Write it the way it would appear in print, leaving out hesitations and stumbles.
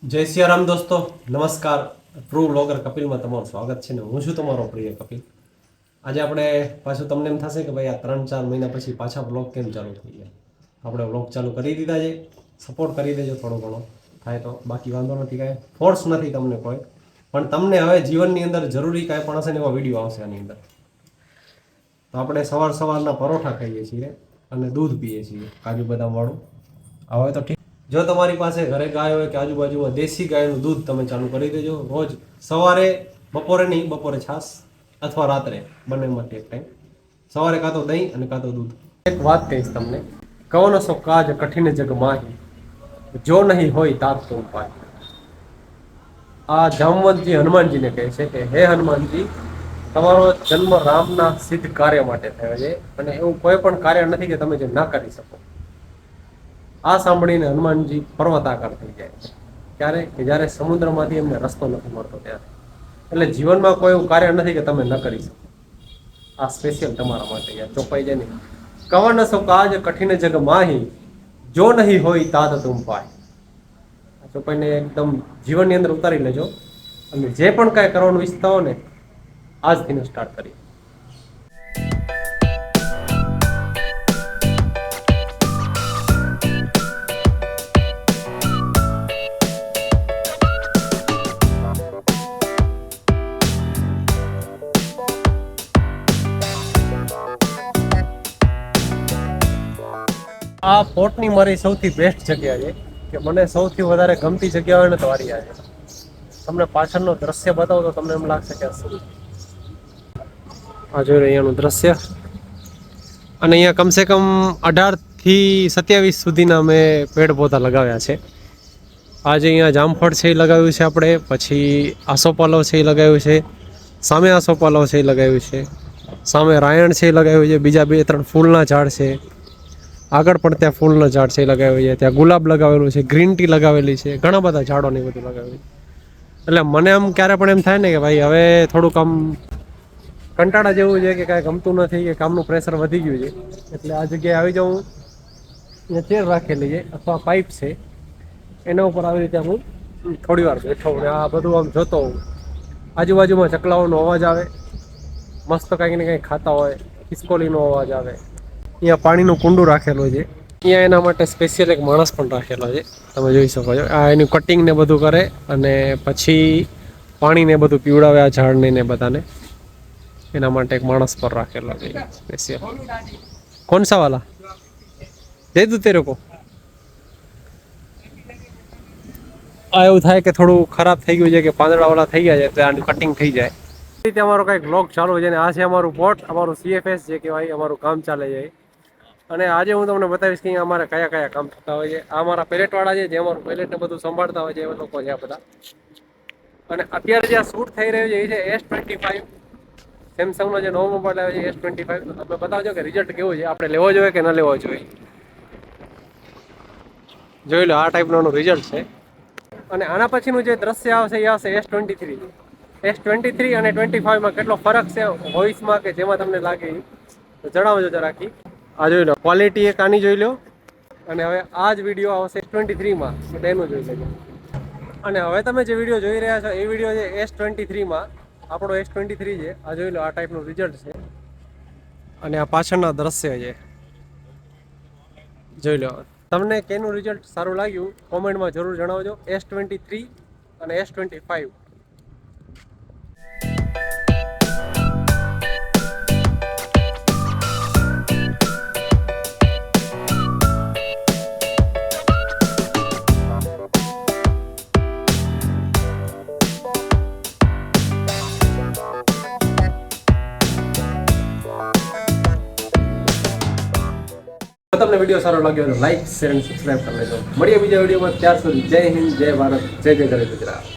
જય સિયારામ દોસ્તો, નમસ્કાર. ટ્રુ બ્લોગર કપિલમાં તમારું સ્વાગત છે ને હું છું તમારો પ્રિય કપિલ. આજે આપણે પાછું તમને એમ થશે કે ભાઈ આ 3-4 મહિના પછી પાછા બ્લોગ કેમ ચાલુ થઈ ગયા. આપણે બ્લોગ ચાલુ કરી દીધા છે. સપોર્ટ કરી દેજો થોડો ઘણો થાય તો, બાકી વાંધો નથી, કાંઈ ફોર્સ નથી તમને કોઈ, પણ તમને હવે જીવનની અંદર જરૂરી કાંઈ પણ હશે ને એવા વિડીયો આવશે આની અંદર. તો આપણે સવારના પરોઠા ખાઈએ છીએ અને દૂધ પીએ છીએ કાજુ બદામ વાળું. હવે તો ઠીક, જો તમારી પાસે ઘરે ગાય હોય કે આજુબાજુમાં દેશી ગાયનું દૂધ તમે ચાલુ કરી દેજો. રોજ સવારે, બપોરે નહીં, બપોરે છાશ અથવા રાત્રે બંનેમાંથી એક ટાઈમ, સવારે કાં તો દહીં અને કાં તો દૂધ. એક વાત કહીશ તમને, કવનો સો કાજ કઠિન જગ માહી, જો નહીં હોય તાત તો ઉપાય. આ જામવંતજી હનુમાનજીને કહે છે કે હે હનુમાનજી, તમારો જન્મ રામના સિદ્ધ કાર્ય માટે થયો છે અને એવું કોઈ પણ કાર્ય નથી કે તમે જે ના કરી શકો. આ સાંભળીને હનુમાનજી પર્વતાકાર થઈ જાય છે. ક્યારે? કે જ્યારે સમુદ્રમાંથી એમને રસ્તો નથી મળતો ત્યારે. એટલે જીવનમાં કોઈ એવું કાર્ય નથી કે તમે ન કરી શકો. આ સ્પેશિયલ તમારા માટે યાર, ચોપાઈ જાય નહીં. કવન સો કાજ કઠિન જગ માહી, જો નહીં હોય તાત તુમ પાય. આ ચોપાઈને એકદમ જીવનની અંદર ઉતારી લેજો અને જે પણ કાંઈ કરવાનું ઈચ્છતા હો ને આજથી સ્ટાર્ટ કરી. આ પોર્ટની મારી સૌથી બેસ્ટ જગ્યા છે, કે મને સૌથી વધારે ગમતી જગ્યા હોય ને તો વારી આ છે. તમને પાછળનો દ્રશ્ય બતાવો તો તમને એમ લાગશે કે આ જોઈ અહીંયાનું દ્રશ્ય. અને અહીંયા કમસે કમ 18 થી 27 સુધીના મેં પેડ પૌધા લગાવ્યા છે. આજે અહીંયા જામફળ છે એ લગાવ્યું છે આપણે, પછી આસોપાલવ છે એ લગાવ્યું છે, સામે આસોપાલવ છે એ લગાવ્યું છે, સામે રાયણ છે એ લગાવ્યું છે, બીજા 2-3 ફૂલના ઝાડ છે, આગળ પણ ત્યાં ફૂલના ઝાડ છે એ લગાવ્યું છે, ત્યાં ગુલાબ લગાવેલું છે, ગ્રીન ટી લગાવેલી છે, ઘણા બધા ઝાડો ને બધું લગાવેલું છે. એટલે મને આમ ક્યારે પણ એમ થાય ને કે ભાઈ હવે થોડુંક આમ કંટાળા જેવું છે, કે કાંઈ ગમતું નથી, કે કામનું પ્રેશર વધી ગયું છે. એટલે આ જગ્યાએ આવી જાઉં, અહીંયા ચેર રાખેલી છે અથવા પાઇપ છે, એના ઉપર આવી રીતે હું થોડી વાર બેઠો ને આ બધું આમ જોતો હોઉં. આજુબાજુમાં ચકલાઓનો અવાજ આવે, મસ્ત કાંઈક ને કંઈક ખાતા હોય, ખિસકોલીનો અવાજ આવે. અહીંયા પાણીનું કુંડું રાખેલું છે, અહીંયા એના માટે સ્પેશિયલ એક માણસ પણ રાખેલો છે, તમે જોઈ શકો છો. આ એનું કટિંગ ને બધું કરે અને પછી પાણીને બધું પીવડાવે આ ઝાડને ને બધાને. એના માટે એક માણસ પર રાખેલો છે સ્પેશિયલ. કોણ સા વાલા દે દઉં તેરે કો? આ એવું થાય કે થોડું ખરાબ થઈ ગયું છે, કે પાંદડાવાળા થઈ ગયા છે, તો આનું કટિંગ થઈ જાય. રીતે અમારો કંઈક બ્લોગ ચાલુ છે ને આ છે અમારું પોર્ટ, અમારું CFS જે કહેવાય, અમારું કામ ચાલે છે. અને આજે હું તમને બતાવીશ કે અમારે કયા કયા કામ થતા હોય છે. આ અમારા પેલેટવાળા છે, જે અમારું પેલેટને બધું સંભાળતા હોય છે, એ લોકો છે આ બધા. અને અત્યારે જે આ શૂટ થઈ રહ્યું છે એ છે S25, સેમસંગનો જે નવો મોબાઈલ આવે છે S25. તમે બતાવજો કે રિઝલ્ટ કેવું છે, આપણે લેવો જોઈએ કે ન લેવો જોઈએ. જોઈ લો, આ ટાઈપનું એનું રિઝલ્ટ છે. અને આના પછીનું જે દ્રશ્ય આવશે એ આવશે S23. S23 અને 25માં કેટલો ફરક છે વોઇસમાં, કે જેમાં તમને લાગે તો જણાવજો જરાકી. આ જોઈ લો, ક્વોલિટી એક આની જોઈ લો. અને હવે આ જ વિડીયો આવશે S23માં, તો એનું જોઈ લેજો. અને હવે તમે જે વિડીયો જોઈ રહ્યા છો એ વિડીયો છે S23માં, આપણો S23 છે. આ જોઈ લો, આ ટાઈપનું રિઝલ્ટ છે. અને આ પાછળના દ્રશ્ય છે, જોઈ લો. તમને કેનું રિઝલ્ટ સારું લાગ્યું કોમેન્ટમાં જરૂર જણાવજો. S23 અને S25. તમને વિડીયો સારો લાગ્યો તો લાઈક, શેર અને સબસ્ક્રાઈબ કરી લેજો. મળીએ બીજા વિડીયોમાં. ત્યાર સુધી જય હિન્દ, જય ભારત, જય જય ગરવી ગુજરાત.